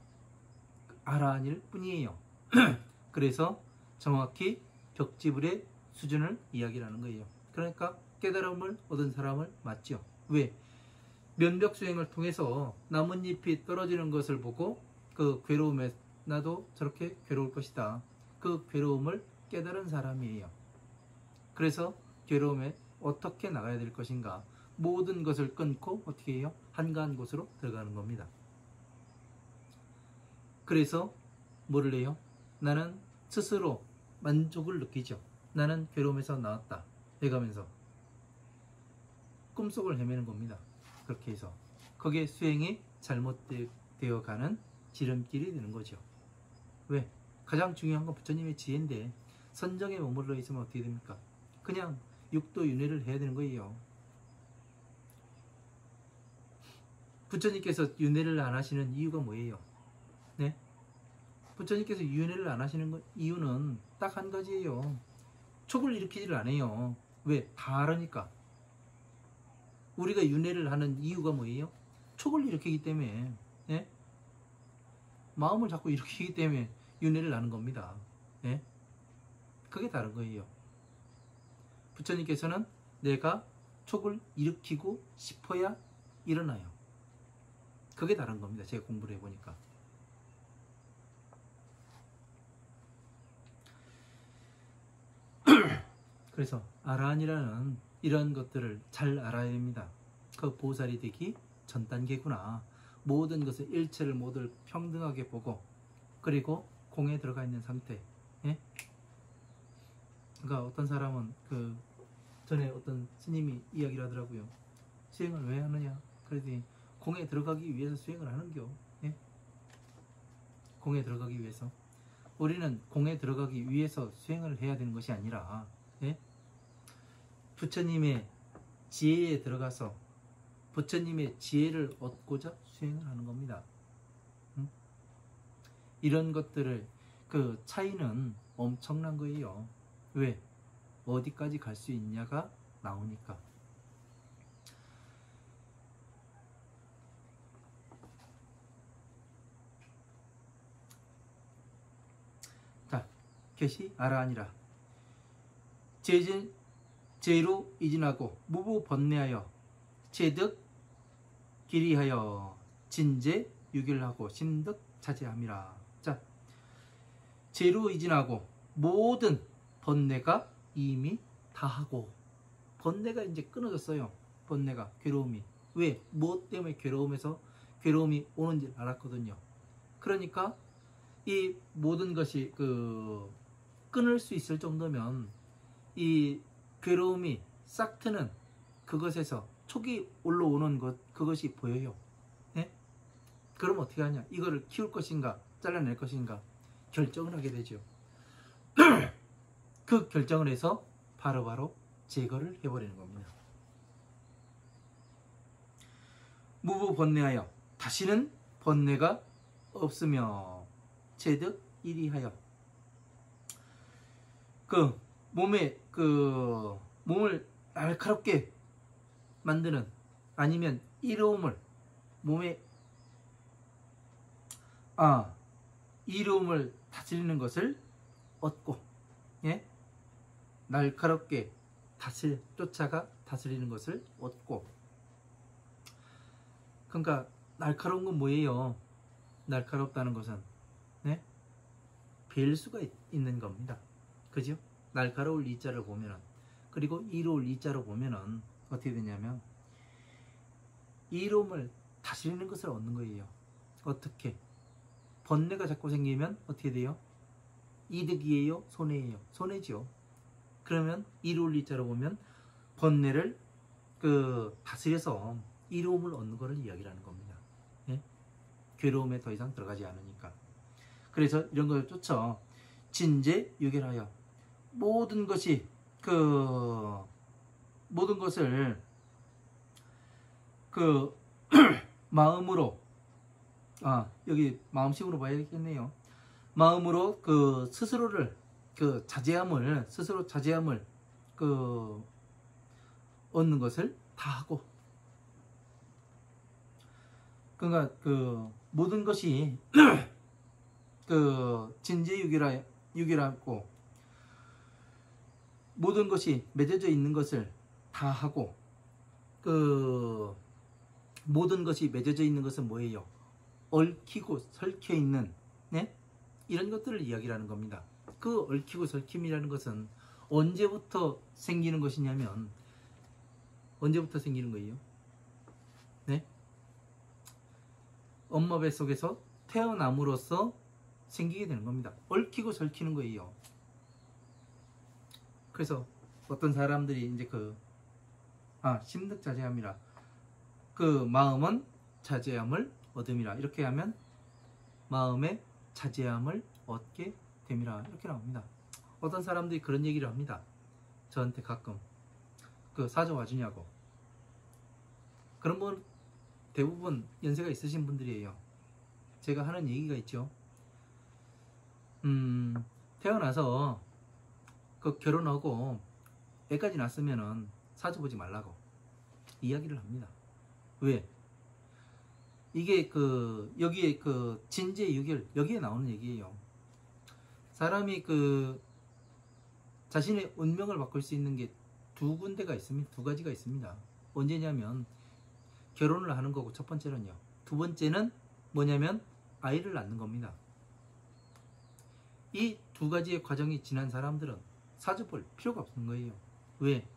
아라한일 뿐이에요. 그래서 정확히 벽지불의 수준을 이야기하는 거예요. 그러니까 깨달음을 얻은 사람을 맞죠. 왜? 면벽 수행을 통해서 나뭇잎이 떨어지는 것을 보고 그 괴로움에 나도 저렇게 괴로울 것이다. 그 괴로움을 깨달은 사람이에요. 그래서 괴로움에 어떻게 나가야 될 것인가. 모든 것을 끊고 어떻게 해요? 한가한 곳으로 들어가는 겁니다. 그래서 뭐를 해요? 나는 스스로 만족을 느끼죠. 나는 괴로움에서 나왔다 해가면서 꿈속을 헤매는 겁니다. 그렇게 해서 거기에 수행이 잘못되어 가는 지름길이 되는 거죠. 왜? 가장 중요한 건 부처님의 지혜인데 선정에 머물러 있으면 어떻게 됩니까? 그냥 육도 윤회를 해야 되는 거예요. 부처님께서 윤회를 안 하시는 이유가 뭐예요? 네? 부처님께서 윤회를 안 하시는 이유는 딱 한 가지예요. 촉을 일으키지를 않아요. 왜? 다 알으니까. 우리가 윤회를 하는 이유가 뭐예요? 촉을 일으키기 때문에. 예? 마음을 자꾸 일으키기 때문에 윤회를 하는 겁니다. 예? 그게 다른 거예요. 부처님께서는 내가 촉을 일으키고 싶어야 일어나요. 그게 다른 겁니다. 제가 공부를 해보니까. 그래서 아라한이라는 이런 것들을 잘 알아야 됩니다. 그 보살이 되기 전 단계구나. 모든 것을 일체를 모두 평등하게 보고 그리고 공에 들어가 있는 상태. 예? 그러니까 어떤 사람은 그 전에 어떤 스님이 이야기를 하더라고요. 수행을 왜 하느냐? 그랬더니 공에 들어가기 위해서 수행을 하는겨. 예? 공에 들어가기 위해서. 우리는 공에 들어가기 위해서 수행을 해야 되는 것이 아니라 예? 부처님의 지혜에 들어가서 부처님의 지혜를 얻고자 수행을 하는 겁니다. 이런 것들을 그 차이는 엄청난 거예요. 왜? 어디까지 갈 수 있냐가 나오니까. 자, get이 아라한이라. 제로 이진하고 무부 번뇌하여 체득 기리하여 진제 유길하고 심득 자제함이라. 자, 제로 이진하고 모든 번뇌가 이미 다 하고 번뇌가 이제 끊어졌어요. 번뇌가 괴로움이. 왜? 무엇 때문에 괴로움이 오는지 알았거든요. 그러니까 이 모든 것이 그 끊을 수 있을 정도면 이 괴로움이 싹 트는 그것에서 촉이 올라오는 것, 그것이 보여요. 예? 그럼 어떻게 하냐? 이거를 키울 것인가 잘라낼 것인가 결정을 하게 되죠. 그 결정을 해서 바로바로 제거를 해버리는 겁니다. 무부 번뇌하여 다시는 번뇌가 없으며 체득 일이하여 그 몸을 날카롭게 만드는 아니면 이로움을 몸에 이로움을 다스리는 것을 얻고 예? 날카롭게 쫓아가 다스리는 것을 얻고. 그러니까 날카로운 건 뭐예요? 날카롭다는 것은 네? 뵐 수가 있는 겁니다. 그죠? 날카로울 이자를 보면은, 그리고 이로울 이자로 보면은 어떻게 되냐면 이로움을 다스리는 것을 얻는 거예요. 어떻게? 번뇌가 자꾸 생기면 어떻게 돼요? 이득이에요? 손해예요? 손해죠. 그러면 이로울 이자로 보면 번뇌를 다스려서 이로움을 얻는 것을 이야기를 하는 겁니다. 예? 괴로움에 더 이상 들어가지 않으니까. 그래서 이런 것을 쫓아 진제 유결하여 모든 것이 모든 것을 그 마음으로, 여기 마음식으로 봐야겠네요. 마음으로 그 스스로를 그 자제함을, 스스로 자제함을 그 얻는 것을 다 하고, 그러니까 그 모든 것이 그 진제유기라고, 모든 것이 맺어져 있는 것을 다 하고, 그 모든 것이 맺어져 있는 것은 뭐예요? 얽히고 설켜 있는, 네? 이런 것들을 이야기하는 겁니다. 그 얽히고 설킴이라는 것은 언제부터 생기는 것이냐면, 언제부터 생기는 거예요? 네? 엄마 뱃속에서 태어남으로써 생기게 되는 겁니다. 얽히고 설키는 거예요. 그래서 어떤 사람들이 이제 심득자제함이라, 그 마음은 자제함을 얻음이라, 이렇게 하면 마음의 자제함을 얻게 됨이라, 이렇게 나옵니다. 어떤 사람들이 그런 얘기를 합니다. 저한테 가끔 그 사주 와주냐고. 그런 분 대부분 연세가 있으신 분들이에요. 제가 하는 얘기가 있죠. 태어나서 그 결혼하고 애까지 낳았으면은 사주 보지 말라고 이야기를 합니다. 왜? 이게 여기에 진제유결, 여기에 나오는 얘기예요. 사람이 자신의 운명을 바꿀 수 있는 게 두 군데가 있습니다. 두 가지가 있습니다. 언제냐면 결혼을 하는 거고, 첫 번째는요. 두 번째는 뭐냐면 아이를 낳는 겁니다. 이 두 가지의 과정이 지난 사람들은 사주 볼 필요가 없는 거예요. 왜?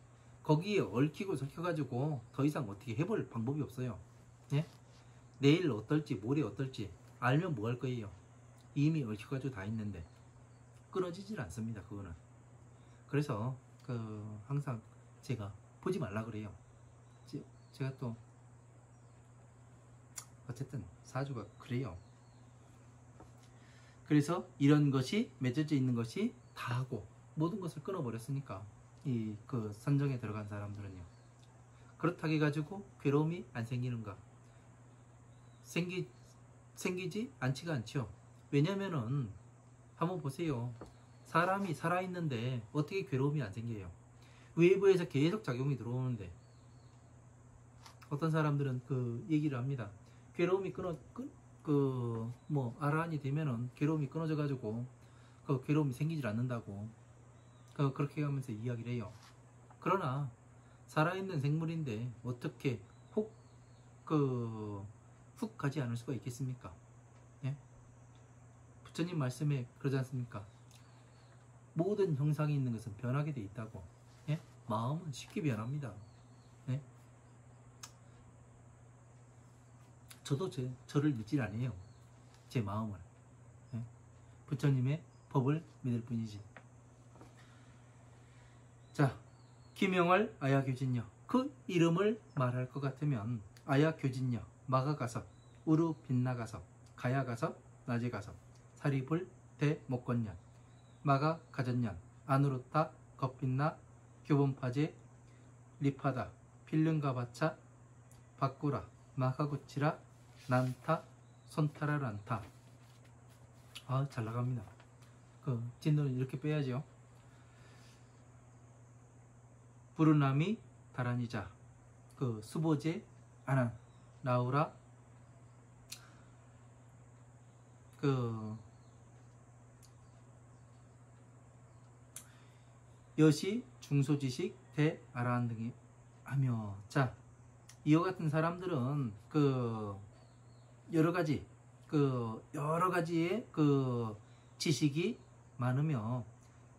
거기에 얽히고 설켜가지고 더 이상 어떻게 해볼 방법이 없어요. 네? 내일 어떨지, 모레 어떨지 알면 뭐 할 거예요? 이미 얽혀가지고 다 있는데 끊어지질 않습니다. 그거는. 그래서 항상 제가 보지 말라 그래요. 제가 또 어쨌든 사주가 그래요. 그래서 이런 것이 맺어져 있는 것이 다 하고 모든 것을 끊어버렸으니까 이 선정에 들어간 사람들은요. 그렇다고 해가지고 괴로움이 안 생기는가? 생기지 않지가 않죠. 왜냐면은 한번 보세요. 사람이 살아있는데 어떻게 괴로움이 안 생겨요? 외부에서 계속 작용이 들어오는데. 어떤 사람들은 그 얘기를 합니다. 괴로움이 아란이 되면은 괴로움이 끊어져 가지고 그 괴로움이 생기질 않는다고 그렇게 하면서 이야기를 해요. 그러나 살아있는 생물인데 어떻게 훅 가지 않을 수가 있겠습니까? 예? 부처님 말씀에 그러지 않습니까? 모든 형상이 있는 것은 변하게 돼 있다고. 예? 마음은 쉽게 변합니다. 예? 저도 저를 믿질 않아요. 제 마음을. 예? 부처님의 법을 믿을 뿐이지. 자, 김영월 아야교진녀. 그 이름을 말할 것 같으면 아야교진녀, 마가가섭, 우루 빗나가섭, 가야가섭, 낮에가섭, 사리불 대목건년, 마가 가전년, 아누루타, 겁빛나, 교본파제, 리파다, 필름가바차, 바꾸라, 마가구치라, 난타, 손타라란타. 잘 나갑니다. 진도는 이렇게 빼야죠. 부르나미 다라니자, 수보제 아난, 나우라, 여시, 중소지식, 대아라한 등이 하며. 자, 이와 같은 사람들은 여러 가지의 지식이 많으며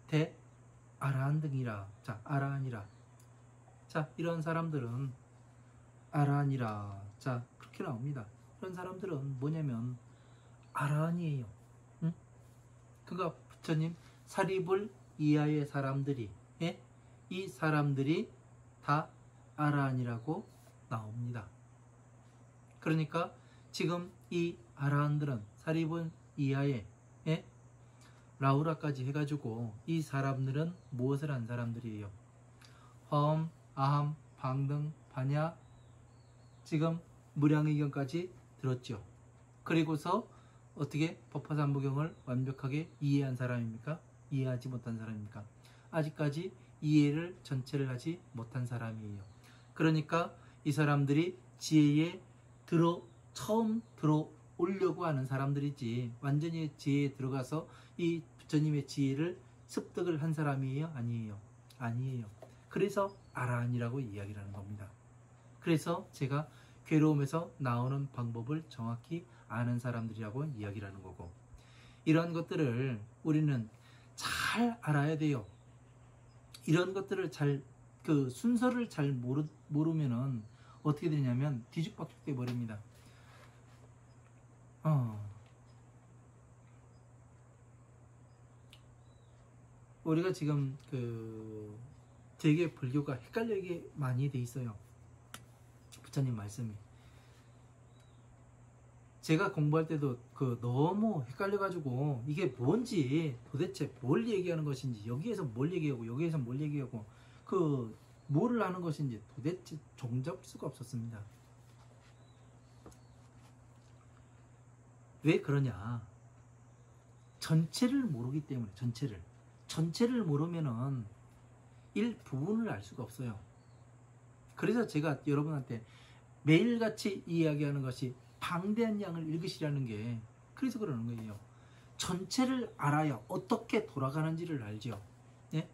대아라한 등이라. 자, 아라한이라. 자, 이런 사람들은 아라한이라. 자, 그렇게 나옵니다. 이런 사람들은 뭐냐면 아라한이에요. 응? 그가 부처님 사리불 이하의 사람들이, 예? 이 사람들이 다 아라한이라고 나옵니다. 그러니까 지금 이 아라한들은 사리불 이하의, 예? 라우라까지 해가지고 이 사람들은 무엇을 한 사람들이에요? 화엄, 아함, 방등, 반야, 지금 무량의견까지 들었죠. 그리고서 어떻게 법화삼부경을 완벽하게 이해한 사람입니까? 이해하지 못한 사람입니까? 아직까지 이해를 전체를 하지 못한 사람이에요. 그러니까 이 사람들이 지혜에 처음 들어오려고 하는 사람들이지, 완전히 지혜에 들어가서 이 부처님의 지혜를 습득을 한 사람이에요? 아니에요. 아니에요. 그래서 아라한이라고 이야기를 하는 겁니다. 그래서 제가 괴로움에서 나오는 방법을 정확히 아는 사람들이라고 이야기를 하는 거고, 이런 것들을 우리는 잘 알아야 돼요. 이런 것들을 그 순서를 잘 모르면은 어떻게 되냐면 뒤죽박죽 돼 버립니다. 우리가 지금 되게 불교가 헷갈리게 많이 돼 있어요. 부처님 말씀이. 제가 공부할 때도 너무 헷갈려가지고 이게 뭔지, 도대체 뭘 얘기하는 것인지, 여기에서 뭘 얘기하고 여기에서 뭘 얘기하고 뭐를 하는 것인지 도대체 종잡을 수가 없었습니다. 왜 그러냐? 전체를 모르기 때문에. 전체를 모르면은 일부분을 알 수가 없어요. 그래서 제가 여러분한테 매일같이 이야기하는 것이 방대한 양을 읽으시라는 게, 그래서 그러는 거예요. 전체를 알아야 어떻게 돌아가는지를 알죠. 예?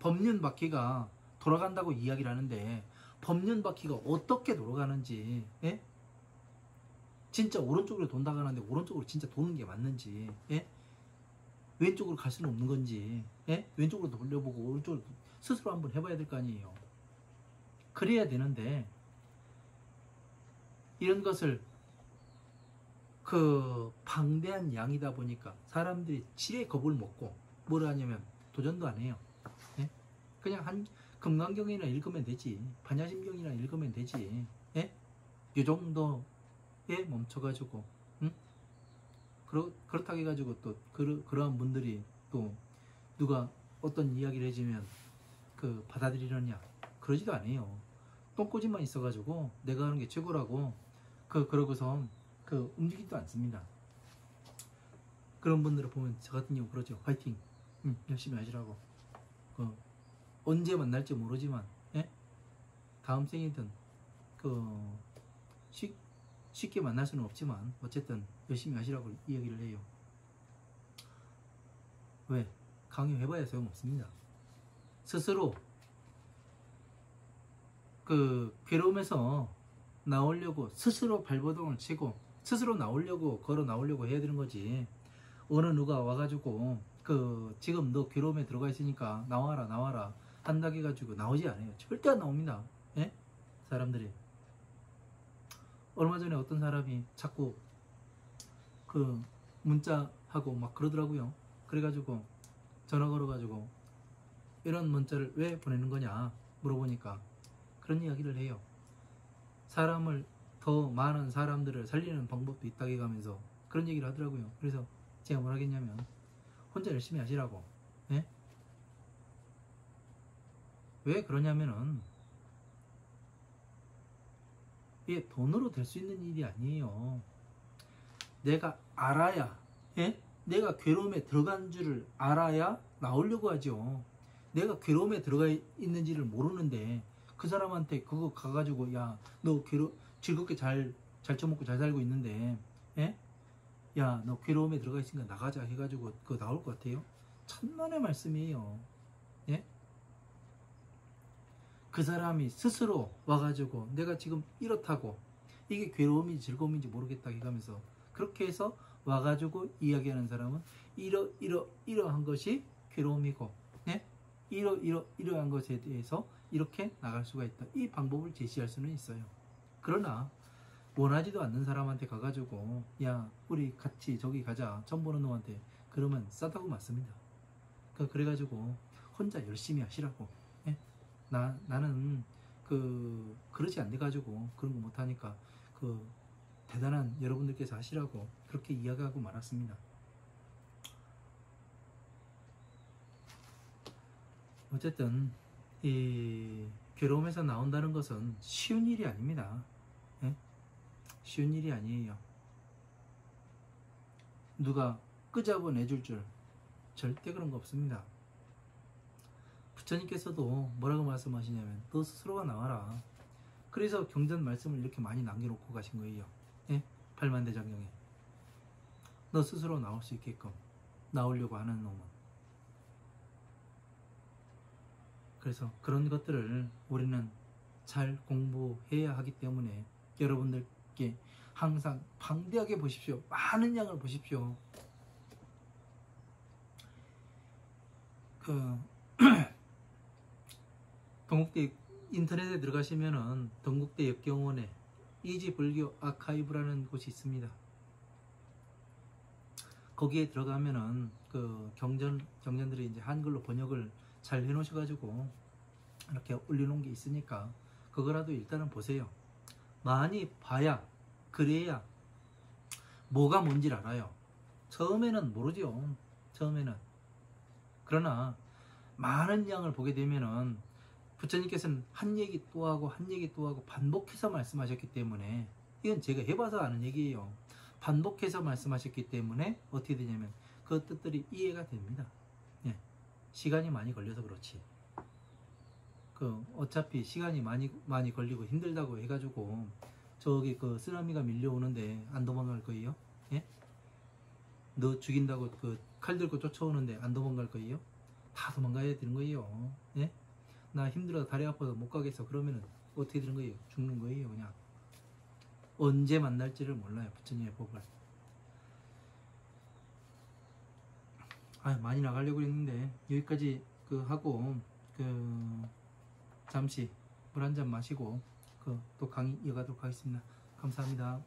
법륜바퀴가 돌아간다고 이야기를 하는데 법륜바퀴가 어떻게 돌아가는지, 예? 진짜 오른쪽으로 돈다고 하는데 오른쪽으로 진짜 도는 게 맞는지, 예? 왼쪽으로 갈 수는 없는 건지, 예? 왼쪽으로 돌려보고 오른쪽으로 스스로 한번 해봐야 될 거 아니에요. 그래야 되는데, 이런 것을 방대한 양이다 보니까 사람들이 지레 겁을 먹고 뭘 하냐면 도전도 안 해요. 예? 그냥 금강경이나 읽으면 되지, 반야심경이나 읽으면 되지, 예? 이 정도에 멈춰가지고, 응? 그렇다고 해가지고 또 그러한 분들이 또 누가 어떤 이야기를 해주면 받아들이느냐? 그러지도 않아요. 똥꼬집만 있어가지고 내가 하는 게 최고라고 그러고서 움직이지도 않습니다. 그런 분들을 보면 저 같은 경우 그러죠. 화이팅! 열심히 하시라고. 언제 만날지 모르지만, 예? 다음 생이든 쉽게 만날 수는 없지만 어쨌든 열심히 하시라고 이야기를 해요. 왜? 강요해봐야 소용없습니다. 스스로 괴로움에서 나오려고 스스로 발버둥을 치고 스스로 나오려고 걸어 나오려고 해야 되는 거지. 어느 누가 와가지고 지금 너 괴로움에 들어가 있으니까 나와라 한다고 해가지고 나오지 않아요. 절대 안 나옵니다. 예? 사람들이. 얼마 전에 어떤 사람이 자꾸 문자하고 막 그러더라고요. 그래가지고 전화 걸어가지고 이런 문자를 왜 보내는 거냐 물어보니까 그런 이야기를 해요. 더 많은 사람들을 살리는 방법도 있다고 해가면서 그런 얘기를 하더라고요. 그래서 제가 뭘 하겠냐면 혼자 열심히 하시라고. 예? 왜 그러냐면은 이게 돈으로 될 수 있는 일이 아니에요. 내가 알아야, 예? 내가 괴로움에 들어간 줄을 알아야 나오려고 하죠. 내가 괴로움에 들어가 있는지를 모르는데 그 사람한테 그거 가가지고 야, 너 즐겁게 잘 처먹고 잘 살고 있는데, 예? 야, 너 괴로움에 들어가 있으니까 나가자 해가지고 그거 나올 것 같아요? 천만의 말씀이에요. 예? 그 사람이 스스로 와가지고 내가 지금 이렇다고 이게 괴로움인지 즐거움인지 모르겠다 해가면서 그렇게 해서 와가지고 이야기하는 사람은 이러한 것이 괴로움이고, 네? 이러한 것에 대해서 이렇게 나갈 수가 있다. 이 방법을 제시할 수는 있어요. 그러나 원하지도 않는 사람한테 가가지고 야, 우리 같이 저기 가자 처음 보는 놈한테 그러면 싸다고 맞습니다. 그래가지고 혼자 열심히 하시라고. 예? 나는 그러지 안 돼가지고 그런 거 못하니까 대단한 여러분들께서 하시라고 그렇게 이야기하고 말았습니다. 어쨌든 이 괴로움에서 나온다는 것은 쉬운 일이 아닙니다. 예? 쉬운 일이 아니에요. 누가 끄잡아 내줄 줄 절대 그런 거 없습니다. 부처님께서도 뭐라고 말씀하시냐면 너 스스로가 나와라. 그래서 경전 말씀을 이렇게 많이 남겨놓고 가신 거예요. 예? 팔만대장경에 너 스스로 나올 수 있게끔 나오려고 하는 놈은. 그래서 그런 것들을 우리는 잘 공부해야 하기 때문에 여러분들께 항상 방대하게 보십시오. 많은 양을 보십시오. 동국대 인터넷에 들어가시면은 동국대 역경원에 이지불교 아카이브라는 곳이 있습니다. 거기에 들어가면은 그 경전들이 이제 한글로 번역을 잘 해놓으셔가지고 이렇게 올려놓은 게 있으니까 그거라도 일단은 보세요. 많이 봐야 그래야 뭐가 뭔지를 알아요. 처음에는 모르죠. 처음에는. 그러나 많은 양을 보게 되면은 부처님께서는 한 얘기 또 하고 한 얘기 또 하고 반복해서 말씀하셨기 때문에 이건 제가 해봐서 아는 얘기예요. 반복해서 말씀하셨기 때문에 어떻게 되냐면 그 뜻들이 이해가 됩니다. 예. 시간이 많이 걸려서 그렇지. 어차피 시간이 많이 걸리고 힘들다고 해가지고 저기 그 쓰나미가 밀려오는데 안 도망갈 거예요? 예? 너 죽인다고 그 칼 들고 쫓아오는데 안 도망갈 거예요? 다 도망가야 되는 거예요. 예? 나 힘들어 다리 아파서 못 가겠어. 그러면은 어떻게 되는 거예요? 죽는 거예요. 그냥 언제 만날지를 몰라요. 부처님의 법을. 많이 나가려고 했는데 여기까지 하고 잠시 물 한 잔 마시고 또 강의 이어가도록 하겠습니다. 감사합니다.